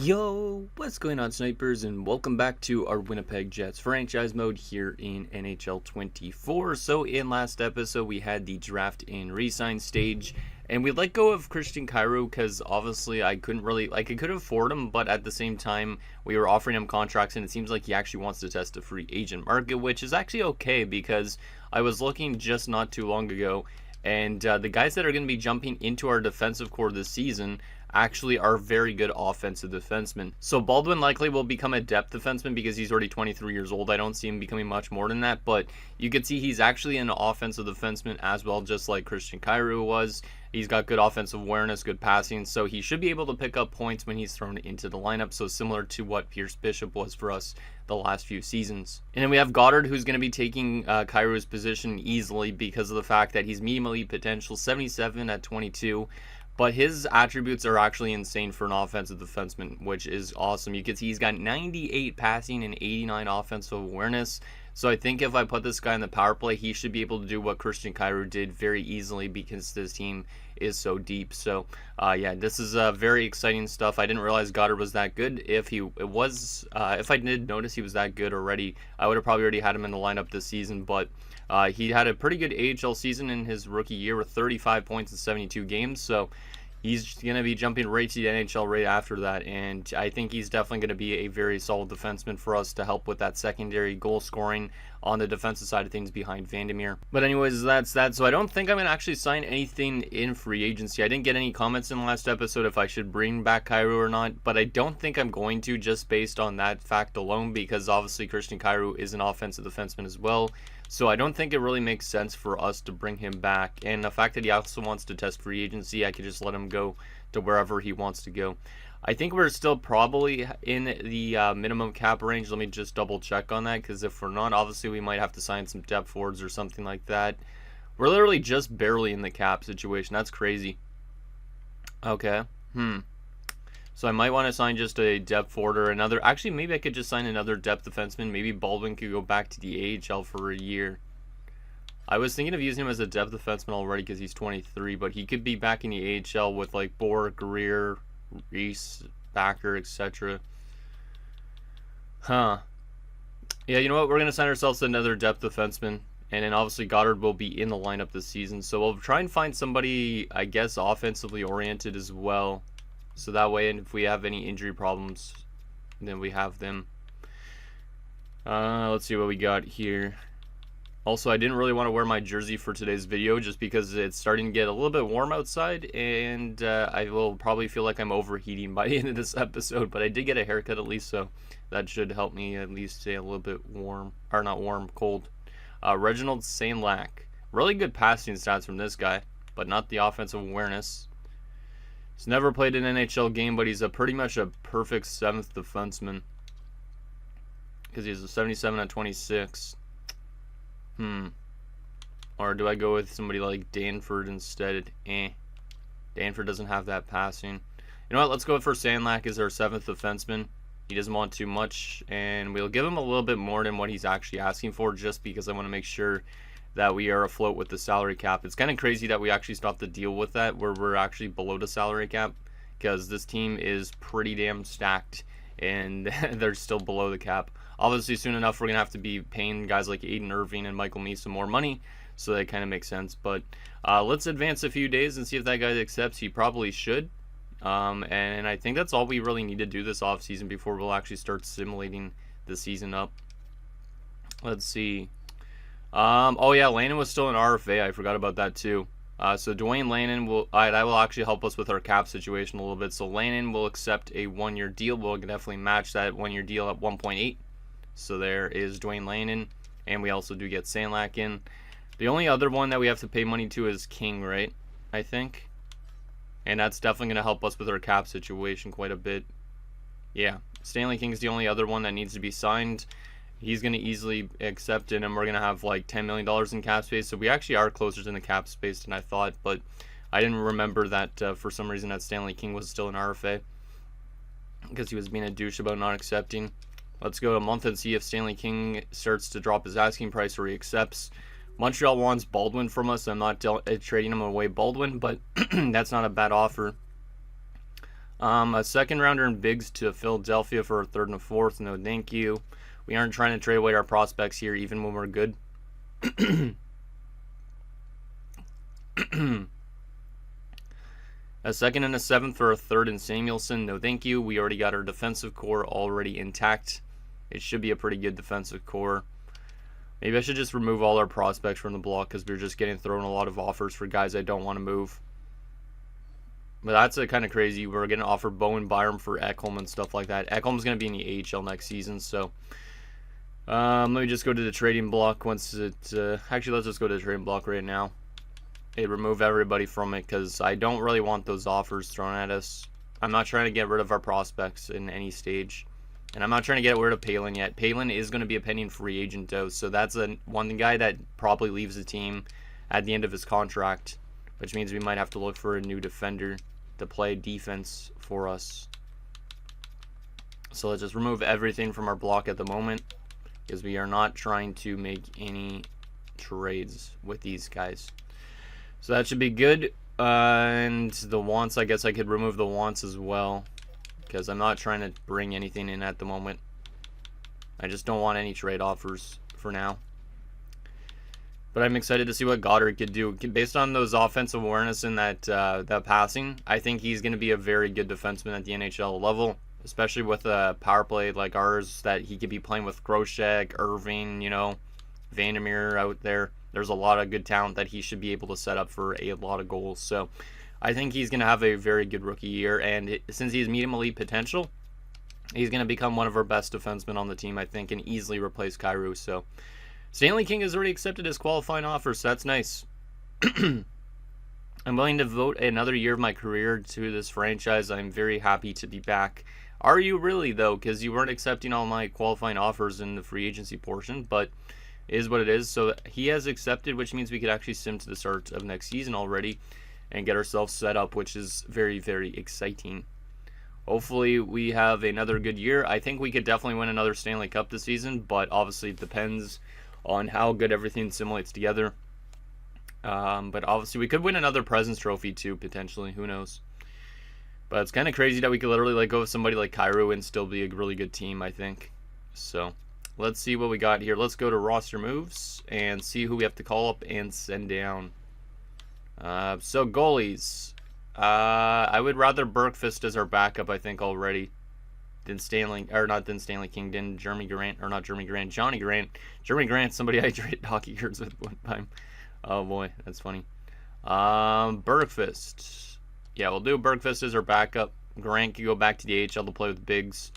Yo, what's going on, snipers, and welcome back to our Winnipeg Jets franchise mode here in NHL 24. So in last episode we had the draft and re-sign stage, and we let go of Christian Kyrou because obviously I could afford him, but at the same time we were offering him contracts, and it seems like he actually wants to test the free agent market, which is actually okay because I was looking just not too long ago, and the guys that are going to be jumping into our defensive core this season actually are very good offensive defensemen. So Baldwin likely will become a depth defenseman because he's already 23 years old. I don't see him becoming much more than that, but you can see he's actually an offensive defenseman as well, just like Christian Kyrou was. He's got good offensive awareness, good passing, so he should be able to pick up points when he's thrown into the lineup, so similar to what Pierce Bishop was for us the last few seasons. And then we have Goddard, who's going to be taking Kyrou's position easily because of the fact that he's medium elite potential, 77 at 22. But his attributes are actually insane for an offensive defenseman, which is awesome. You can see he's got 98 passing and 89 offensive awareness. So I think if I put this guy in the power play, he should be able to do what Christian Kyrou did very easily because this team is so deep. So yeah, this is very exciting stuff. I didn't realize Goddard was that good. If I did notice he was that good already, I would have probably already had him in the lineup this season. But he had a pretty good AHL season in his rookie year with 35 points in 72 games. So he's going to be jumping right to the NHL right after that, and I think he's definitely going to be a very solid defenseman for us to help with that secondary goal scoring on the defensive side of things behind Vandermeer. But anyways, that's that. So I don't think I'm going to actually sign anything in free agency. I didn't get any comments in the last episode if I should bring back Kyrou or not, but I don't think I'm going to, just based on that fact alone, because obviously Christian Kyrou is an offensive defenseman as well. So I don't think it really makes sense for us to bring him back. And the fact that he also wants to test free agency, I could just let him go to wherever he wants to go. I think we're still probably in the minimum cap range. Let me just double check on that, because if we're not, obviously we might have to sign some depth forwards or something like that. We're literally just barely in the cap situation. That's crazy. Okay. So I might want to sign just a depth forward or another. Actually, maybe I could just sign another depth defenseman. Maybe Baldwin could go back to the AHL for a year. I was thinking of using him as a depth defenseman already because he's 23, but he could be back in the AHL with like Boer, Greer, Reese, Backer, etc. Yeah, you know what? We're going to sign ourselves another depth defenseman. And then obviously Goddard will be in the lineup this season. So we'll try and find somebody, I guess, offensively oriented as well. So that way, and if we have any injury problems, then we have them. Let's see what we got here. Also, I didn't really want to wear my jersey for today's video just because it's starting to get a little bit warm outside, and I will probably feel like I'm overheating by the end of this episode, but I did get a haircut at least, so that should help me at least stay a little bit warm, or not warm, cold. Reginald Sainlac. Really good passing stats from this guy, but not the offensive awareness. He's never played an NHL game, but he's pretty much a perfect 7th defenseman. Because he's a 77 at 26. Or do I go with somebody like Danford instead? Danford doesn't have that passing. You know what? Let's go for Sainlac as our 7th defenseman. He doesn't want too much, and we'll give him a little bit more than what he's actually asking for, just because I want to make sure that we are afloat with the salary cap. It's kind of crazy that we actually still have to deal with that, where we're actually below the salary cap, because this team is pretty damn stacked, and they're still below the cap. Obviously, soon enough, we're going to have to be paying guys like Aiden Irving and Michael Mee some more money, so that kind of makes sense. But let's advance a few days and see if that guy accepts. He probably should. And I think that's all we really need to do this offseason before we'll actually start simulating the season up. Let's see. Oh yeah, Lannon was still an RFA. I forgot about that too. So Dwayne Lannon that will actually help us with our cap situation a little bit. So Lannon will accept a 1-year deal. We'll definitely match that 1-year deal at 1.8. So there is Dwayne Lannon, and we also do get Sainlac in. The only other one that we have to pay money to is King, right? I think. And that's definitely going to help us with our cap situation quite a bit. Yeah, Stanley King is the only other one that needs to be signed. He's going to easily accept it, and we're going to have like $10 million in cap space. So we actually are closer to the cap space than I thought, but I didn't remember that for some reason that Stanley King was still an RFA because he was being a douche about not accepting. Let's go a month and see if Stanley King starts to drop his asking price or he accepts. Montreal wants Baldwin from us. I'm not trading him away Baldwin, but that's not a bad offer. A second rounder in bigs to Philadelphia for a third and a fourth. No, thank you. We aren't trying to trade away our prospects here, even when we're good. A second and a seventh for a third in Samuelson. No, thank you. We already got our defensive core already intact. It should be a pretty good defensive core. Maybe I should just remove all our prospects from the block because we're just getting thrown a lot of offers for guys I don't want to move. But that's kind of crazy. We're going to offer Bowen Byram for Ekholm and stuff like that. Ekholm's going to be in the AHL next season, so let me just go to the trading block once it... actually, let's just go to the trading block right now. Hey, remove everybody from it because I don't really want those offers thrown at us. I'm not trying to get rid of our prospects in any stage. And I'm not trying to get rid of Palin yet. Palin is going to be a pending free agent, though, so that's one guy that probably leaves the team at the end of his contract, which means we might have to look for a new defender to play defense for us. So let's just remove everything from our block at the moment because we are not trying to make any trades with these guys. So that should be good. And the wants, I guess I could remove the wants as well because I'm not trying to bring anything in at the moment. I just don't want any trade offers for now. But I'm excited to see what Goddard could do. Based on those offensive awareness and that passing, I think he's going to be a very good defenseman at the NHL level, especially with a power play like ours that he could be playing with Groshek, Irving, Vandermeer out there. There's a lot of good talent that he should be able to set up for a lot of goals. So I think he's going to have a very good rookie year. And since he's medium elite potential, he's going to become one of our best defensemen on the team, I think, and easily replace Kyrou. So Stanley King has already accepted his qualifying offer, so that's nice. I'm willing to devote another year of my career to this franchise. I'm very happy to be back. Are you really, though? Because you weren't accepting all my qualifying offers in the free agency portion, but it is what it is. So he has accepted, which means we could actually sim to the start of next season already and get ourselves set up, which is very, very exciting. Hopefully we have another good year. I think we could definitely win another Stanley Cup this season, but obviously it depends on how good everything simulates together. But obviously we could win another President's Trophy too, potentially. Who knows? But it's kind of crazy that we could literally let go of somebody like Kyrou and still be a really good team, I think. So let's see what we got here. Let's go to roster moves and see who we have to call up and send down. So goalies. I would rather Bergfist as our backup, I think, already. Johnny Grant. Jeremy Grant, somebody I traded hockey cards with one time. Oh boy, that's funny. Bergfist. Yeah, we'll do Bergfist as our backup. Grant can go back to the AHL to play with bigs.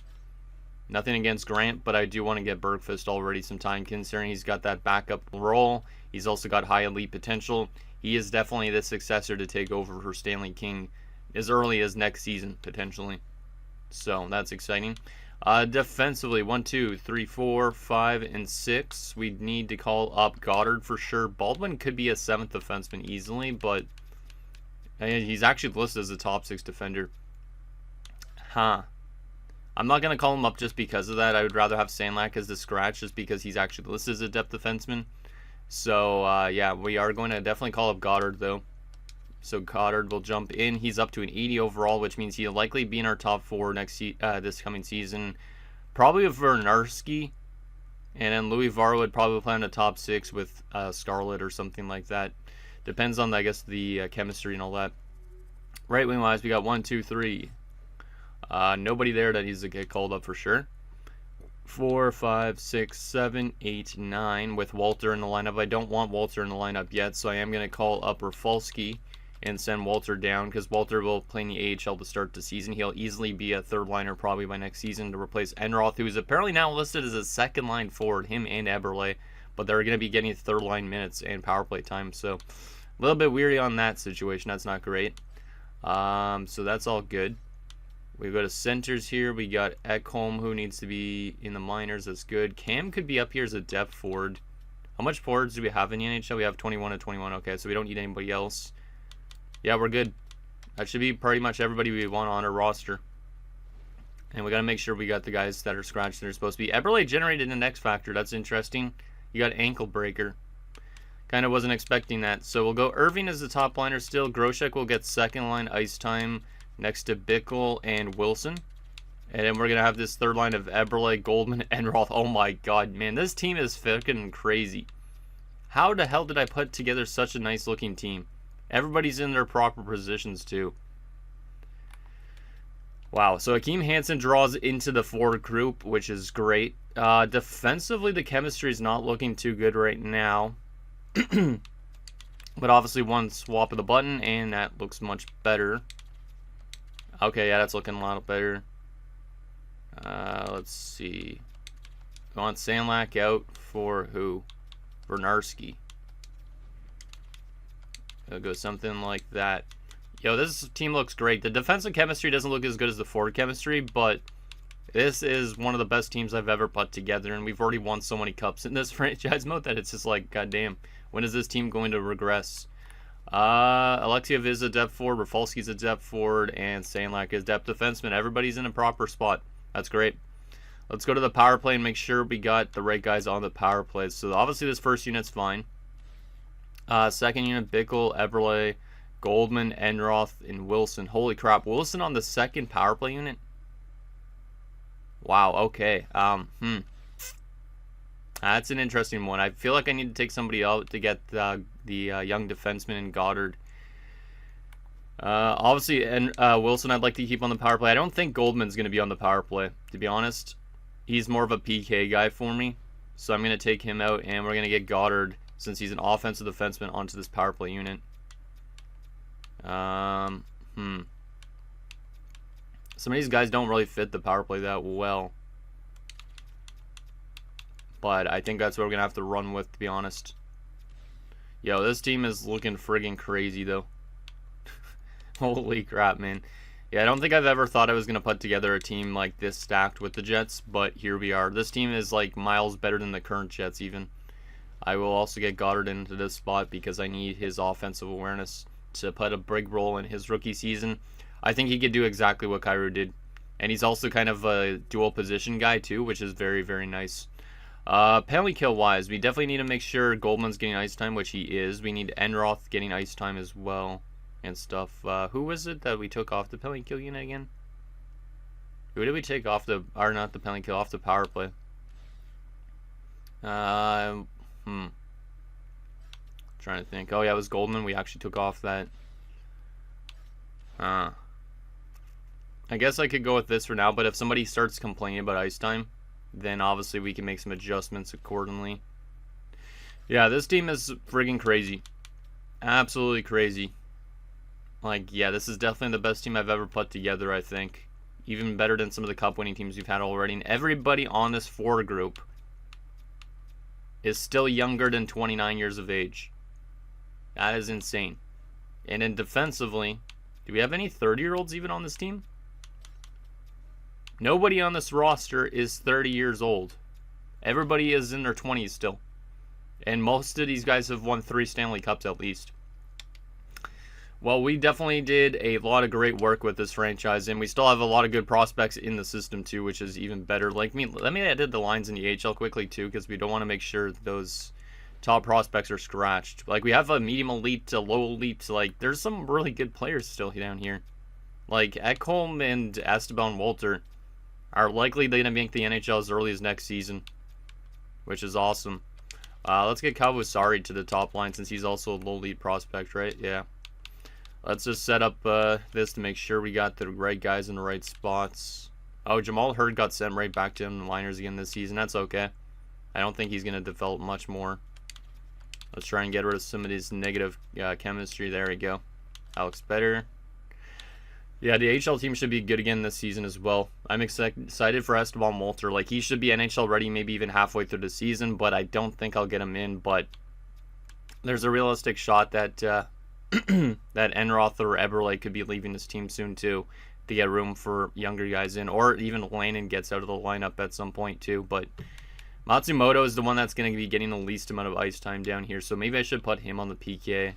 Nothing against Grant, but I do want to get Bergfist already some time, considering he's got that backup role. He's also got high elite potential. He is definitely the successor to take over for Stanley King as early as next season, potentially. So that's exciting. Defensively, 1, 2, 3, 4, 5, and 6. We need to call up Goddard for sure. Baldwin could be a 7th defenseman easily, but he's actually listed as a top 6 defender. I'm not going to call him up just because of that. I would rather have Sandlack as the scratch just because he's actually listed as a depth defenseman. So, yeah, we are going to definitely call up Goddard, though. So Goddard will jump in. He's up to an 80 overall, which means he'll likely be in our top 4 this coming season. Probably with Vernarski. And then Louis Vara would probably play in the top 6 with Scarlett or something like that. Depends on, I guess, the chemistry and all that. Right wing-wise, we got 1, 2, 3. Nobody there that needs to get called up for sure. 4, 5, 6, 7, 8, 9 with Walter in the lineup. I don't want Walter in the lineup yet, so I am going to call up Rafalski and send Walter down because Walter will play in the AHL to start the season. He'll easily be a third liner probably by next season to replace Enroth, who is apparently now listed as a second line forward, him and Eberle, but they're going to be getting third line minutes and power play time, so a little bit weary on that situation. That's not great. So that's all good. We go to centers here. We got Ekholm, who needs to be in the minors. That's good. Cam could be up here as a depth forward. How much forwards do we have in the NHL? We have 21 and 21. Okay, so we don't need anybody else. Yeah, we're good. That should be pretty much everybody we want on our roster. And we got to make sure we got the guys that are scratched that are supposed to be. Eberle generated an X Factor. That's interesting. You got ankle breaker. Kind of wasn't expecting that. So we'll go Irving as the top liner still. Groshek will get second line ice time. next to Bickle and Wilson. And then we're going to have this third line of Eberle, Goldman, and Roth. Oh my god, man. This team is fucking crazy. How the hell did I put together such a nice looking team? Everybody's in their proper positions too. Wow, so Akeem Hansen draws into the forward group, which is great. Defensively, the chemistry is not looking too good right now. But obviously one swap of the button, and that looks much better. Okay, yeah, that's looking a lot better. Let's see. We want Sandlak out for who? Vernarski. It'll go something like that. Yo, this team looks great. The defensive chemistry doesn't look as good as the forward chemistry, but this is one of the best teams I've ever put together, and we've already won so many cups in this franchise mode that it's just like, goddamn, when is this team going to regress? Alexiev is a depth forward, Rafalski's a depth forward, and Sandlak is depth defenseman. Everybody's in a proper spot. That's great. Let's go to the power play and make sure we got the right guys on the power play. So obviously this first unit's fine. Second unit, Bickle, Eberle, Goldman, Enroth, and Wilson. Holy crap, Wilson on the second power play unit? Wow, okay. That's an interesting one. I feel like I need to take somebody out to get the young defenseman in Goddard. Obviously, and Wilson I'd like to keep on the power play. I don't think Goldman's going to be on the power play, to be honest. He's more of a PK guy for me. So I'm going to take him out, and we're going to get Goddard, since he's an offensive defenseman, onto this power play unit. Some of these guys don't really fit the power play that well. But I think that's what we're going to have to run with, to be honest. Yo, this team is looking friggin' crazy, though. Holy crap, man. Yeah, I don't think I've ever thought I was going to put together a team like this stacked with the Jets, but here we are. This team is like miles better than the current Jets, even. I will also get Goddard into this spot because I need his offensive awareness to put a big role in his rookie season. I think he could do exactly what Kyrou did. And he's also kind of a dual position guy too, which is very, very nice. Penalty kill wise, we definitely need to make sure Goldman's getting ice time, which he is. We need Enroth getting ice time as well and stuff. Who was it that we took off the penalty kill unit again? Who did we take off the, or not the penalty kill, off the power play? Trying to think. Oh yeah, it was Goldman. We actually took off that. I guess I could go with this for now, but if somebody starts complaining about ice time, then obviously we can make some adjustments accordingly. Yeah, this team is friggin' crazy. Absolutely crazy. Like, yeah, this is definitely the best team I've ever put together, I think. Even better than some of the cup-winning teams we've had already. And everybody on this forward group is still younger than 29 years of age. That is insane. And then defensively, do we have any 30-year-olds even on this team? Nobody on this roster is 30 years old. Everybody is in their 20s still. And most of these guys have won 3 Stanley Cups at least. Well, we definitely did a lot of great work with this franchise, and we still have a lot of good prospects in the system too, which is even better. Let me edit the lines in the AHL quickly too, because we don't want to make sure those top prospects are scratched. Like, we have a medium elite to low elite. Like, there's some really good players still down here. Like, Ekholm and Esteban Walter are likely going to make the NHL as early as next season, which is awesome. Let's get Kawasari to the top line, since he's also a low elite prospect, right? Yeah. Let's just set up this to make sure we got the right guys in the right spots. Oh, Jamal Hurd got sent right back to him in the liners again this season. That's okay. I don't think he's going to develop much more. Let's try and get rid of some of this negative chemistry. There we go. That looks better. Yeah, the AHL team should be good again this season as well. I'm excited for Esteban Walter. Like, he should be NHL ready maybe even halfway through the season, but I don't think I'll get him in. But there's a realistic shot that that Enroth or Eberle could be leaving this team soon too, to get room for younger guys in, or even Lannon gets out of the lineup at some point too. But Matsumoto is the one that's going to be getting the least amount of ice time down here, so maybe I should put him on the PK,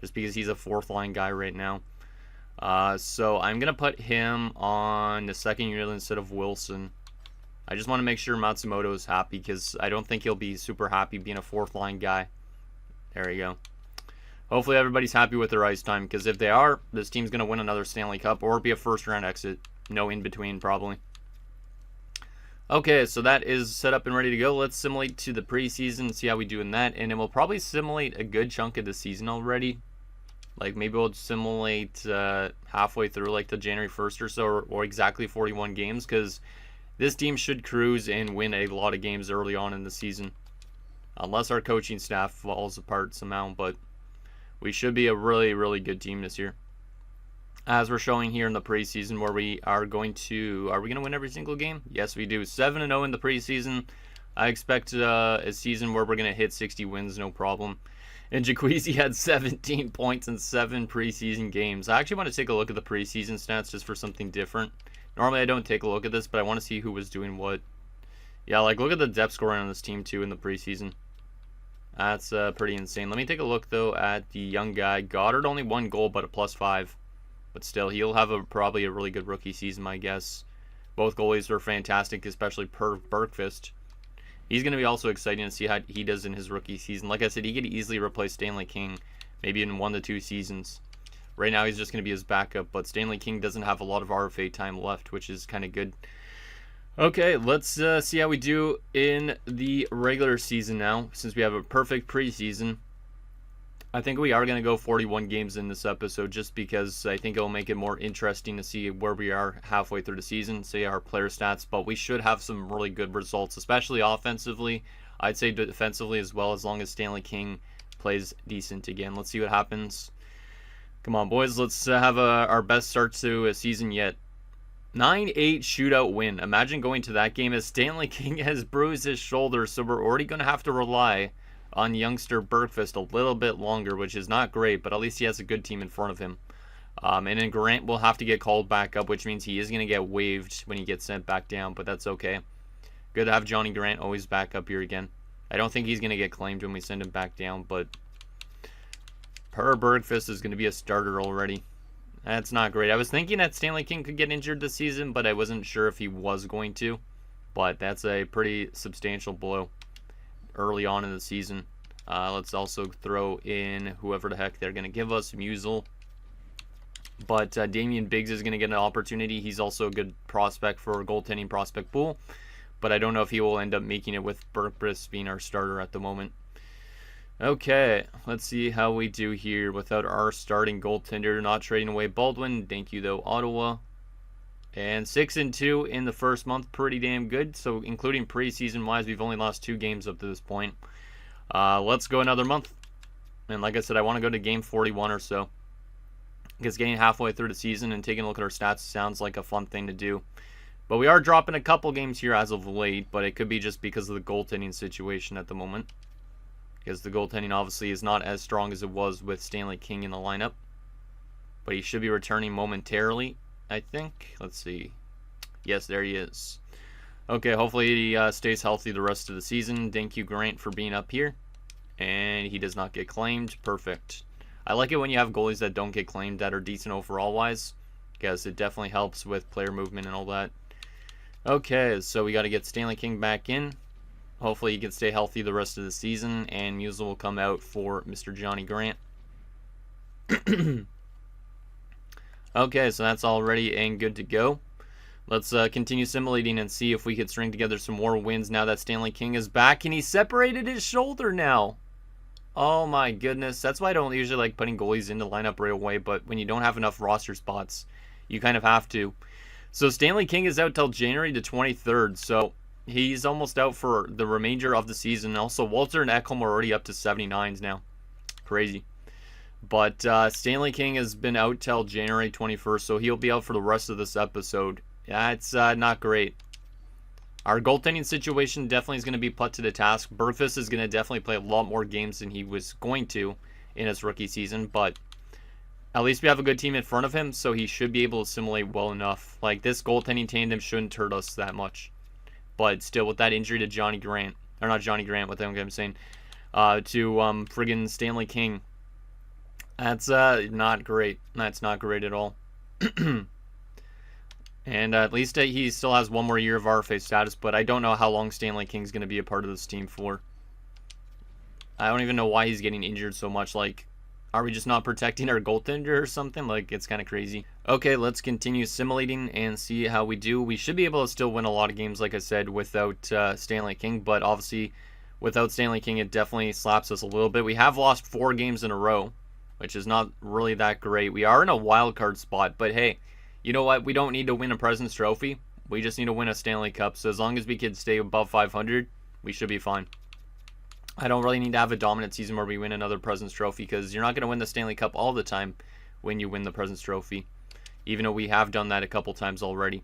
just because he's a 4th line guy right now. So I'm going to put him on the second unit instead of Wilson. I just want to make sure Matsumoto is happy, because I don't think he'll be super happy being a 4th line guy. There we go. Hopefully everybody's happy with their ice time, because if they are, this team's going to win another Stanley Cup or be a first-round exit. No in-between, probably. Okay, so that is set up and ready to go. Let's simulate to the preseason, see how we do in that, and then we'll probably simulate a good chunk of the season already. Like, maybe we'll simulate halfway through, like, the January 1st or so, or exactly 41 games, because this team should cruise and win a lot of games early on in the season. Unless our coaching staff falls apart somehow, but we should be a really, really good team this year. As we're showing here in the preseason, where we are going to... Are we going to win every single game? Yes, we do. 7-0 in the preseason. I expect a season where we're going to hit 60 wins, no problem. And Jacuzzi had 17 points in 7 preseason games. I actually want to take a look at the preseason stats just for something different. Normally I don't take a look at this, but I want to see who was doing what. Yeah, like, look at the depth scoring on this team, too, in the preseason. That's pretty insane. Let me take a look, though, at the young guy. Goddard, only 1 goal, but a +5. But still, he'll have probably a really good rookie season, my guess. Both goalies were fantastic, especially per Bergqvist. He's going to be also exciting to see how he does in his rookie season. Like I said, he could easily replace Stanley King, maybe in 1 to 2 seasons. Right now, he's just going to be his backup, but Stanley King doesn't have a lot of RFA time left, which is kind of good. Okay, let's see how we do in the regular season now, since we have a perfect preseason. I think we are going to go 41 games in this episode, just because I think it'll make it more interesting to see where we are halfway through the season, see our player stats, but we should have some really good results, especially offensively. I'd say defensively as well, as long as Stanley King plays decent again. Let's see what happens. Come on, boys, let's have our best start to a season yet. 9-8 shootout win. Imagine going to that game as Stanley King has bruised his shoulder, so we're already going to have to rely on youngster Bergqvist a little bit longer, which is not great, but at least he has a good team in front of him. And then Grant will have to get called back up, which means he is going to get waived when he gets sent back down, but that's okay. Good to have Johnny Grant always back up here again. I don't think he's going to get claimed when we send him back down, but Per Bergqvist is going to be a starter already. That's not great. I was thinking that Stanley King could get injured this season, but I wasn't sure if he was going to. But that's a pretty substantial blow early on in the season. Let's also throw in whoever the heck they're going to give us, Musel. But Damian Biggs is going to get an opportunity. He's also a good prospect for a goaltending prospect pool. But I don't know if he will end up making it with Bergqvist being our starter at the moment. Okay, let's see how we do here without our starting goaltender. Not trading away Baldwin. Thank you, though, Ottawa. And 6-2 in the first month. Pretty damn good. So, including preseason-wise, we've only lost 2 games up to this point. Let's go another month. And like I said, I want to go to game 41 or so. Because getting halfway through the season and taking a look at our stats sounds like a fun thing to do. But we are dropping a couple games here as of late. But it could be just because of the goaltending situation at the moment. Because the goaltending obviously is not as strong as it was with Stanley King in the lineup. But he should be returning momentarily, I think. Let's see. Yes, there he is. Okay, hopefully he stays healthy the rest of the season. Thank you, Grant, for being up here. And he does not get claimed. Perfect. I like it when you have goalies that don't get claimed that are decent overall-wise. Because it definitely helps with player movement and all that. Okay, so we got to get Stanley King back in. Hopefully he can stay healthy the rest of the season, and Musel will come out for Mr. Johnny Grant. Okay, so that's all ready and good to go. Let's continue simulating and see if we can string together some more wins now that Stanley King is back, and he separated his shoulder now. Oh my goodness. That's why I don't usually like putting goalies in the lineup right away, but when you don't have enough roster spots, you kind of have to. So Stanley King is out till January the 23rd, so he's almost out for the remainder of the season. Also, Walter and Ekholm are already up to 79s now. Crazy. But Stanley King has been out till January 21st, so he'll be out for the rest of this episode. Yeah, it's not great. Our goaltending situation definitely is going to be put to the task. Bergqvist is going to definitely play a lot more games than he was going to in his rookie season, but at least we have a good team in front of him, so he should be able to assimilate well enough. Like, this goaltending tandem shouldn't hurt us that much. But still, with that injury to Johnny Grant, or not Johnny Grant, what I'm saying, to friggin' Stanley King, that's not great. That's not great at all. And at least he still has 1 more year of RFA status, but I don't know how long Stanley King's going to be a part of this team for. I don't even know why he's getting injured so much. Like, Are we just not protecting our goaltender or something? Like, it's kind of crazy. Okay, let's continue simulating and see how we do. We should be able to still win a lot of games, like I said, without Stanley King. But obviously, without Stanley King, it definitely slaps us a little bit. We have lost 4 games in a row, which is not really that great. We are in a wild card spot, but hey, you know what? We don't need to win a President's Trophy. We just need to win a Stanley Cup. So as long as we can stay above 500, we should be fine. I don't really need to have a dominant season where we win another President's Trophy, because you're not going to win the Stanley Cup all the time when you win the President's Trophy, even though we have done that a couple times already.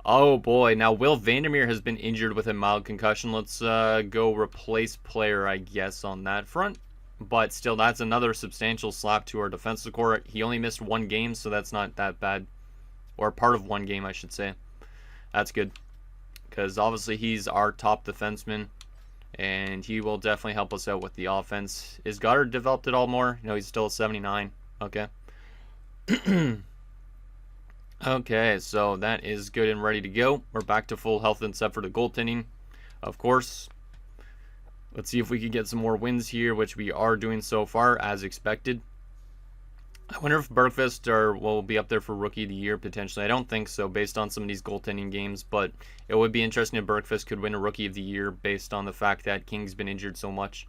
Oh boy, now Will Vandermeer has been injured with a mild concussion. Let's go replace player, I guess, on that front. But still, that's another substantial slap to our defensive core. He only missed 1 game, so that's not that bad. Or part of 1 game, I should say. That's good, because obviously he's our top defenseman, and he will definitely help us out with the offense. Is Goddard developed it all more? No, he's still a 79. Okay. Okay, so that is good and ready to go. We're back to full health except for the goaltending, of course. Let's see if we can get some more wins here, which we are doing so far, as expected. I wonder if Bergqvist will be up there for Rookie of the Year, potentially. I don't think so, based on some of these goaltending games, but it would be interesting if Bergqvist could win a Rookie of the Year based on the fact that King's been injured so much.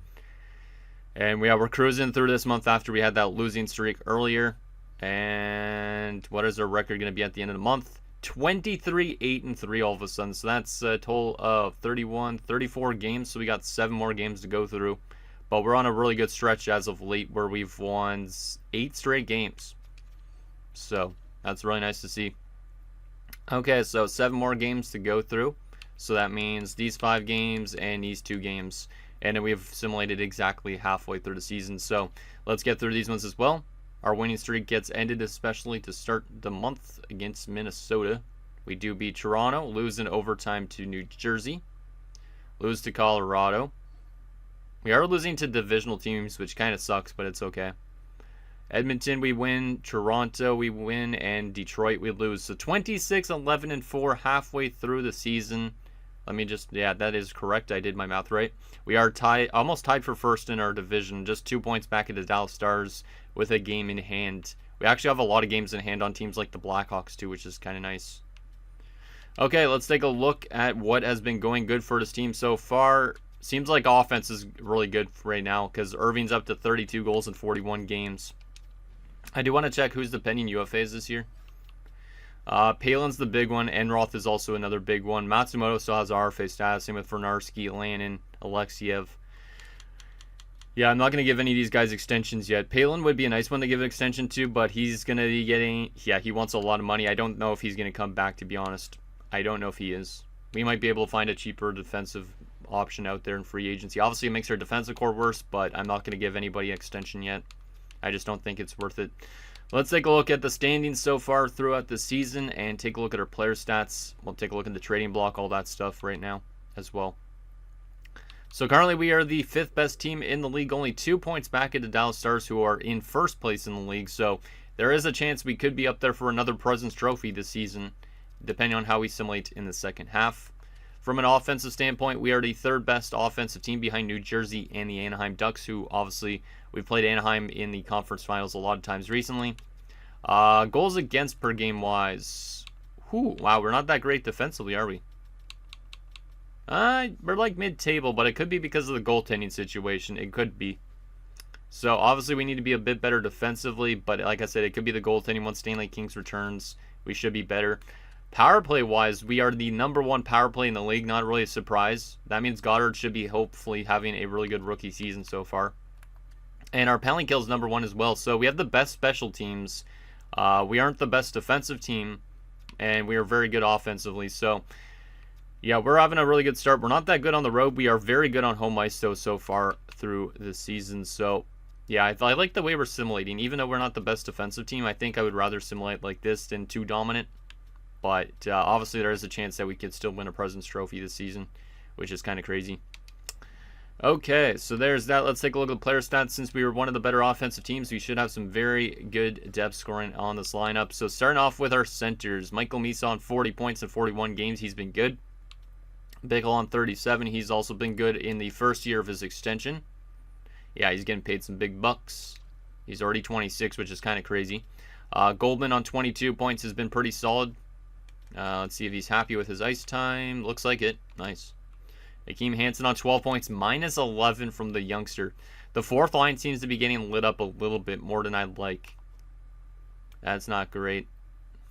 And we're cruising through this month after we had that losing streak earlier. And what is our record going to be at the end of the month? 23-8-3 all of a sudden. So that's a total of 34 games. So we got 7 more games to go through. But we're on a really good stretch as of late where we've won 8 straight games. So that's really nice to see. Okay, so 7 more games to go through. So that means these 5 games and these 2 games. And then we've simulated exactly halfway through the season. So let's get through these ones as well. Our winning streak gets ended, especially to start the month against Minnesota. We do beat Toronto, lose in overtime to New Jersey, lose to Colorado. We are losing to divisional teams, which kind of sucks, but it's okay. Edmonton, we win. Toronto, we win. And Detroit, we lose. So 26-11-4 halfway through the season. Let me just, yeah, that is correct. I did my math right. We are almost tied for first in our division, just 2 points back at the Dallas Stars with a game in hand. We actually have a lot of games in hand on teams like the Blackhawks too, which is kind of nice. Okay, let's take a look at what has been going good for this team so far. Seems like offense is really good right now because Irving's up to 32 goals in 41 games. I do want to check who's the pending UFAs this year. Palin's the big one. Enroth is also another big one. Matsumoto still has RFA status. Same with Fernarski, Lannon, Alexiev. Yeah, I'm not going to give any of these guys extensions yet. Palin would be a nice one to give an extension to, but he's going to be getting... Yeah, he wants a lot of money. I don't know if he's going to come back, to be honest. I don't know if he is. We might be able to find a cheaper defensive option out there in free agency. Obviously, it makes our defensive core worse, but I'm not going to give anybody an extension yet. I just don't think it's worth it. Let's take a look at the standings so far throughout the season and take a look at our player stats. We'll take a look at the trading block, all that stuff right now as well. So currently we are the 5th best team in the league, only 2 points back at the Dallas Stars, who are in first place in the league. So there is a chance we could be up there for another President's Trophy this season, depending on how we simulate in the second half. From an offensive standpoint, we are the 3rd best offensive team behind New Jersey and the Anaheim Ducks, who obviously we've played Anaheim in the conference finals a lot of times recently. Goals against per game wise. Wow, we're not that great defensively, are we? We're like mid-table, but it could be because of the goaltending situation. It could be. So obviously we need to be a bit better defensively, but like I said, it could be the goaltending. Once Stanley King's returns, we should be better. Power play wise, we are the #1 power play in the league. Not really a surprise. That means Goddard should be hopefully having a really good rookie season so far. And our penalty kill is #1 as well. So we have the best special teams. We aren't the best defensive team, and we are very good offensively. So yeah, we're having a really good start. We're not that good on the road. We are very good on home ice though so far through the season. So yeah, I like the way we're simulating. Even though we're not the best defensive team, I think I would rather simulate like this than too dominant. But obviously there is a chance that we could still win a President's Trophy this season, which is kind of crazy. Okay, so there's that. Let's take a look at the player stats. Since we were one of the better offensive teams, we should have some very good depth scoring on this lineup. So starting off with our centers, Michael Misa on 40 points in 41 games. He's been good. Bickle on 37. He's also been good in the first year of his extension. Yeah, he's getting paid some big bucks. He's already 26, which is kind of crazy. Goldman on 22 points has been pretty solid. Let's see if he's happy with his ice time. Looks like it. Nice. Akeem Hansen on 12 points, minus 11 from the youngster. The fourth line seems to be getting lit up a little bit more than I'd like. That's not great.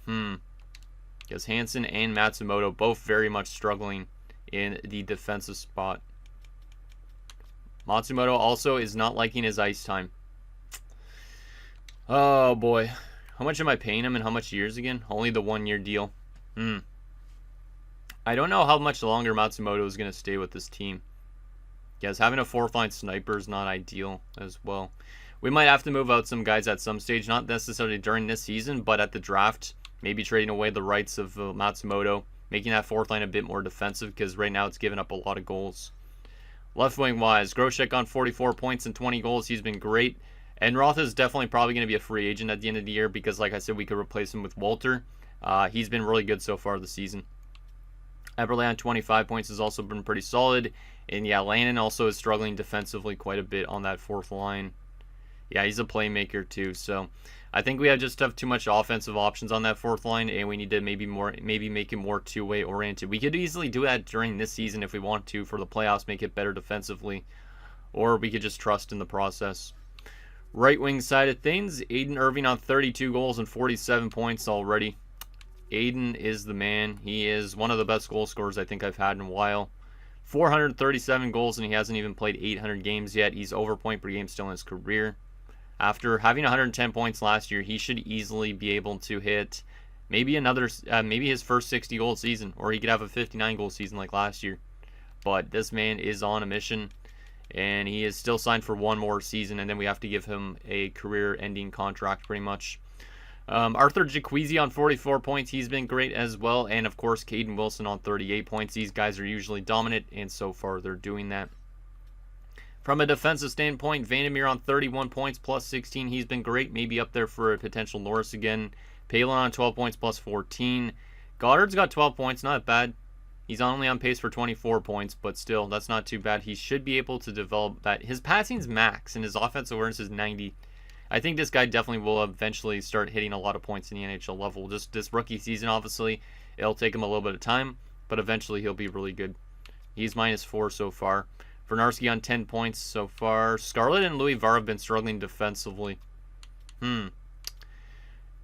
Because Hansen and Matsumoto both very much struggling in the defensive spot. Matsumoto also is not liking his ice time. Oh boy. How much am I paying him and how much years again? Only the 1 year deal. I don't know how much longer Matsumoto is going to stay with this team. Yes, having a fourth line sniper is not ideal as well. We might have to move out some guys at some stage, not necessarily during this season, but at the draft. Maybe trading away the rights of Matsumoto, making that fourth line a bit more defensive, because right now it's giving up a lot of goals. Left wing wise, Groshek on 44 points and 20 goals. He's been great. And Roth is definitely probably going to be a free agent at the end of the year, because like I said, we could replace him with Walter. He's been really good so far this season. Eberle on 25 points has also been pretty solid. And yeah, Lannon also is struggling defensively quite a bit on that fourth line. Yeah, he's a playmaker too. So I think we just have too much offensive options on that fourth line, and we need to maybe make it more two-way oriented. We could easily do that during this season if we want to for the playoffs, make it better defensively, or we could just trust in the process. Right wing side of things, Aiden Irving on 32 goals and 47 points already. Aiden is the man. He is one of the best goal scorers I think I've had in a while. 437 goals, and he hasn't even played 800 games yet. He's over point per game still in his career. After having 110 points last year, he should easily be able to hit maybe his first 60 goal season, or he could have a 59 goal season like last year. But this man is on a mission, and he is still signed for one more season, and then we have to give him a career-ending contract pretty much. Arthur Jaquizi on 44 points. He's been great as well. And, of course, Caden Wilson on 38 points. These guys are usually dominant, and so far they're doing that. From a defensive standpoint, Vandermeer on 31 points plus 16. He's been great. Maybe up there for a potential Norris again. Palin on 12 points plus 14. Goddard's got 12 points. Not bad. He's only on pace for 24 points, but still, that's not too bad. He should be able to develop that. His passing's max, and his offensive awareness is 90. I think this guy definitely will eventually start hitting a lot of points in the NHL level. Just this rookie season, obviously, it'll take him a little bit of time, but eventually he'll be really good. He's -4 so far. Vernarski on 10 points so far. Scarlett and Louis Var have been struggling defensively. A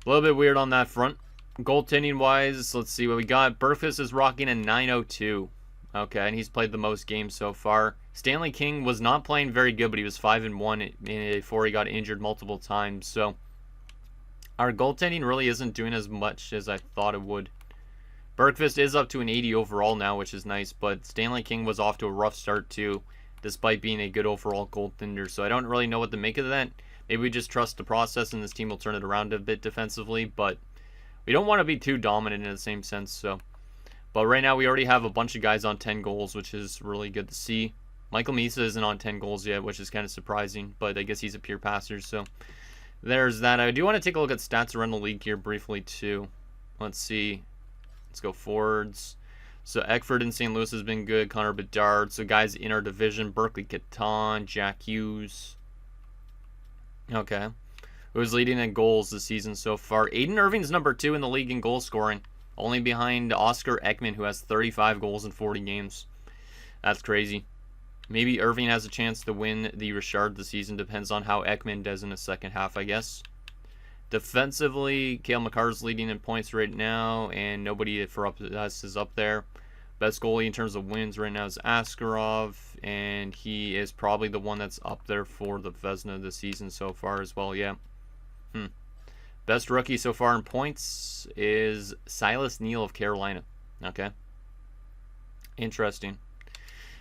little bit weird on that front. Goaltending-wise, let's see what we got. Bergfist is rocking a 902. Okay, and he's played the most games so far. Stanley King was not playing very good, but he was 5-1 before he got injured multiple times. So our goaltending really isn't doing as much as I thought it would. Bergfist is up to an 80 overall now, which is nice, but Stanley King was off to a rough start too, despite being a good overall goaltender. So I don't really know what to make of that. Maybe we just trust the process and this team will turn it around a bit defensively, but we don't want to be too dominant in the same sense. So, but right now we already have a bunch of guys on 10 goals, which is really good to see. Michael Misa isn't on 10 goals yet, which is kind of surprising, but I guess he's a pure passer. So there's that. I do want to take a look at stats around the league here briefly too. Let's see. Let's go forwards. So Eckford in St. Louis has been good. Connor Bedard. So guys in our division. Berkeley Catan. Jack Hughes. Okay. Who's leading in goals this season so far? Aiden Irving's number 2 in the league in goal scoring. Only behind Oscar Ekman, who has 35 goals in 40 games. That's crazy. Maybe Irving has a chance to win the Richard this season. Depends on how Ekman does in the second half, I guess. Defensively, Cale Makar's leading in points right now, and nobody for us is up there. Best goalie in terms of wins right now is Askarov, and he is probably the one that's up there for the Vezina this season so far as well, yeah. Best rookie so far in points is Silas Neal of Carolina. Okay. Interesting.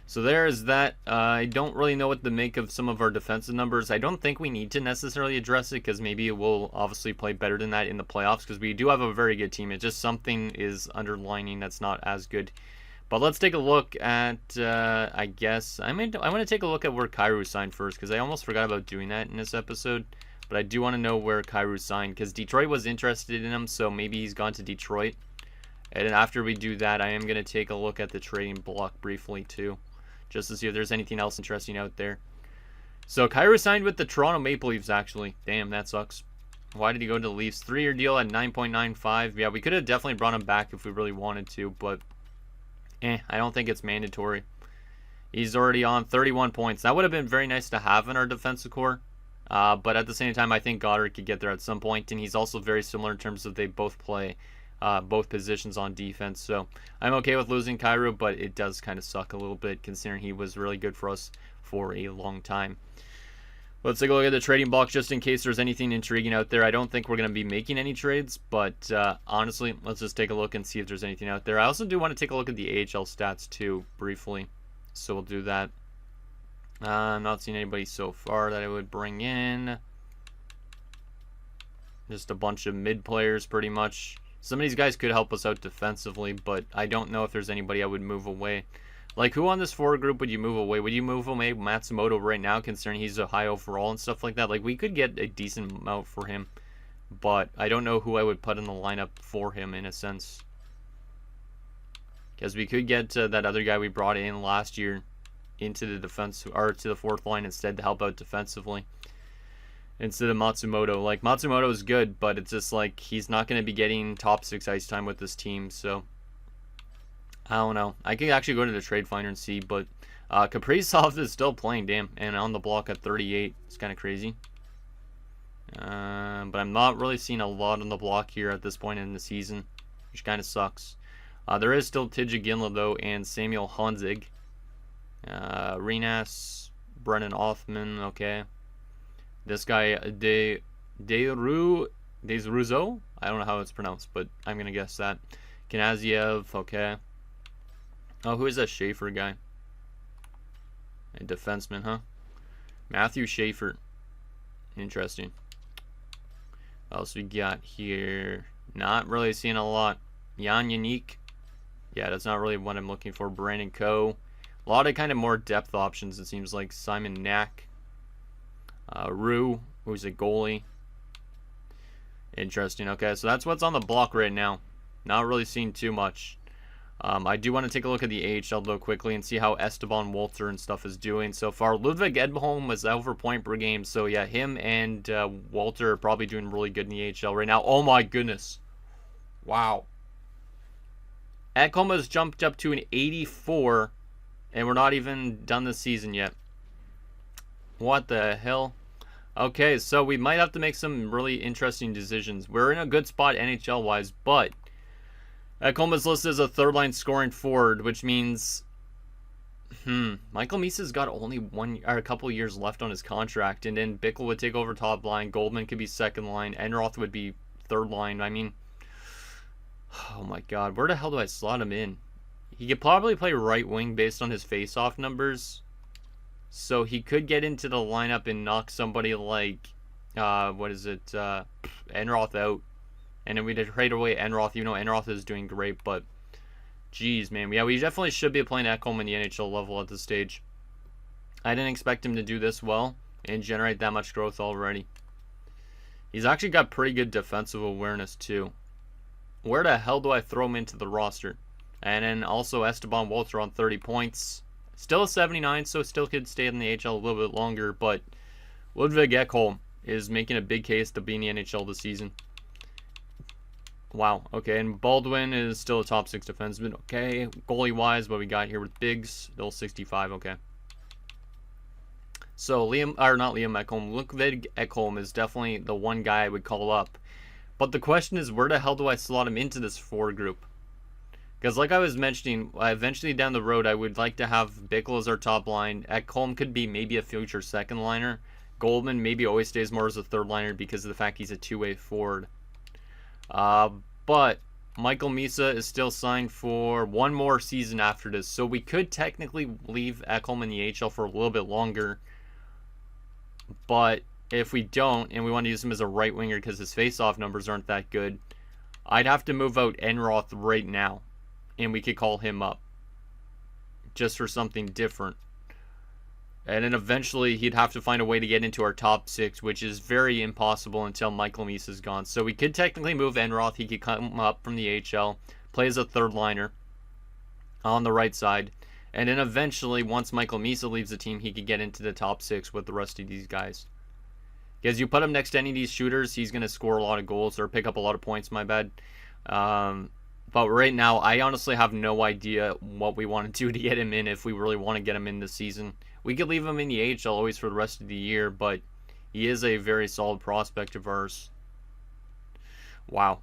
So there is that. I don't really know what to make of some of our defensive numbers. I don't think we need to necessarily address it because maybe it will obviously play better than that in the playoffs because we do have a very good team. It's just something is underlining that's not as good. But let's take a look at, I guess, I want to take a look at where Kairu signed first because I almost forgot about doing that in this episode. But I do want to know where Kairu signed because Detroit was interested in him, so maybe he's gone to Detroit. And then after we do that, I am going to take a look at the trading block briefly too, just to see if there's anything else interesting out there. So Kyrou signed with the Toronto Maple Leafs, actually. Damn, that sucks. Why did he go to the Leafs? 3-year deal at 9.95. Yeah, we could have definitely brought him back if we really wanted to, but I don't think it's mandatory. He's already on 31 points. That would have been very nice to have in our defensive core. But at the same time, I think Goddard could get there at some point, and he's also very similar in terms of they both play both positions on defense. So I'm okay with losing Kyrou, but it does kind of suck a little bit considering he was really good for us for a long time. Let's take a look at the trading block just in case there's anything intriguing out there. I don't think we're going to be making any trades, but honestly, let's just take a look and see if there's anything out there. I also do want to take a look at the AHL stats too, briefly. So we'll do that. I'm not seeing anybody so far that I would bring in. Just a bunch of mid players, pretty much. Some of these guys could help us out defensively, but I don't know if there's anybody I would move away. Like, who on this forward group would you move away? Would you move away Matsumoto right now, considering he's a high overall and stuff like that? Like, we could get a decent amount for him, but I don't know who I would put in the lineup for him, in a sense. Because we could get that other guy we brought in last year into the defense, or to the fourth line instead to help out defensively. Instead of Matsumoto. Like, Matsumoto is good, but it's just like he's not going to be getting top 6 ice time with this team, so I don't know. I could actually go to the trade finder and see, but Kaprizov is still playing, damn, and on the block at 38. It's kind of crazy. But I'm not really seeing a lot on the block here at this point in the season, which kind of sucks. There is still Tidja Ginla, though, and Samuel Honzig. Renas, Brennan Othman, okay. This guy, Desruzo? I don't know how it's pronounced, but I'm going to guess that. Knaziev, okay. Oh, who is that Schaefer guy? A defenseman, huh? Matthew Schaefer. Interesting. What else we got here? Not really seeing a lot. Jan Yannick. Yeah, that's not really what I'm looking for. Brandon Coe. A lot of kind of more depth options, it seems like. Simon Knack. Rue, who's a goalie. Interesting. Okay, so that's what's on the block right now. Not really seeing too much. I do want to take a look at the AHL, though, quickly and see how Esteban Walter and stuff is doing so far. Ludwig Edholm was over point per game, so yeah, him and Walter are probably doing really good in the AHL right now. Oh my goodness. Wow. Edholm has jumped up to an 84, and we're not even done the season yet. What the hell? Okay, so we might have to make some really interesting decisions. We're in a good spot NHL-wise, but Edholm is listed as a third-line scoring forward, which means Michael Misa's got only a couple years left on his contract, and then Bickle would take over top line, Goldman could be second line, Enroth would be third line. I mean, oh my god, where the hell do I slot him in? He could probably play right wing based on his face-off numbers. So he could get into the lineup and knock somebody like, Enroth out. And then we'd trade away Enroth, even though Enroth is doing great. But, geez, man. Yeah, we definitely should be playing Edholm in the NHL level at this stage. I didn't expect him to do this well and generate that much growth already. He's actually got pretty good defensive awareness, too. Where the hell do I throw him into the roster? And then also Esteban Walter on 30 points. Still a 79, so still could stay in the AHL a little bit longer, but Ludwig Ekholm is making a big case to be in the NHL this season. Wow, okay, and Baldwin is still a top 6 defenseman. Okay, goalie-wise, what we got here with Biggs, still 65, okay. So, Ludwig Ekholm is definitely the one guy I would call up. But the question is, where the hell do I slot him into this forward group? Because like I was mentioning, eventually down the road, I would like to have Bickle as our top line. Ekholm could be maybe a future second liner. Goldman maybe always stays more as a third liner because of the fact he's a two-way forward. But Michael Misa is still signed for one more season after this. So we could technically leave Ekholm in the AHL for a little bit longer. But if we don't, and we want to use him as a right winger because his face-off numbers aren't that good, I'd have to move out Enroth right now. And we could call him up just for something different. And then eventually he'd have to find a way to get into our top 6, which is very impossible until Michael Mies is gone. So we could technically move Enroth. He could come up from the AHL, play as a third liner on the right side. And then eventually, once Michael Misa leaves the team, he could get into the top 6 with the rest of these guys. Because you put him next to any of these shooters, he's going to score a lot of goals or pick up a lot of points, my bad. But right now, I honestly have no idea what we want to do to get him in if we really want to get him in this season. We could leave him in the AHL always for the rest of the year, but he is a very solid prospect of ours. Wow.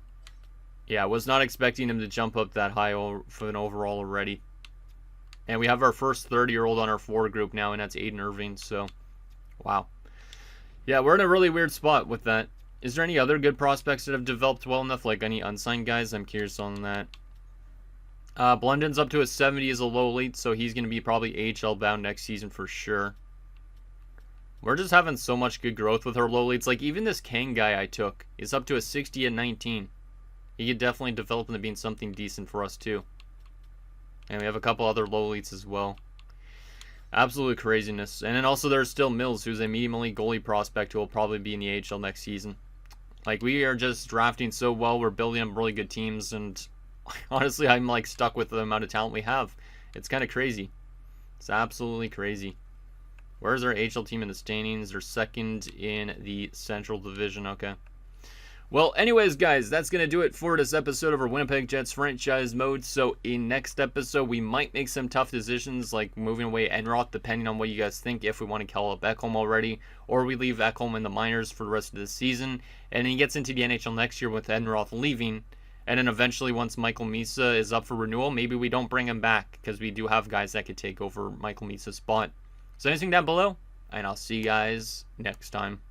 Yeah, I was not expecting him to jump up that high for an overall already. And we have our first 30-year-old on our forward group now, and that's Aiden Irving, so wow. Yeah, we're in a really weird spot with that. Is there any other good prospects that have developed well enough, like any unsigned guys? I'm curious on that. Blundin's up to a 70 as a low lead, so he's going to be probably AHL bound next season for sure. We're just having so much good growth with our low leads. Like, even this Kang guy I took is up to a 60 at 19. He could definitely develop into being something decent for us, too. And we have a couple other low leads as well. Absolute craziness. And then also there's still Mills, who's a medium elite goalie prospect who will probably be in the AHL next season. Like, we are just drafting so well. We're building up really good teams. And honestly, I'm like stuck with the amount of talent we have. It's kind of crazy. It's absolutely crazy. Where's our AHL team in the standings? They're second in the Central Division. Okay. Well, anyways, guys, that's going to do it for this episode of our Winnipeg Jets franchise mode. So in next episode, we might make some tough decisions, like moving away Enroth, depending on what you guys think, if we want to call up Ekholm already, or we leave Ekholm in the minors for the rest of the season. And he gets into the NHL next year with Enroth leaving. And then eventually, once Michael Misa is up for renewal, maybe we don't bring him back, because we do have guys that could take over Michael Misa's spot. So anything down below, and I'll see you guys next time.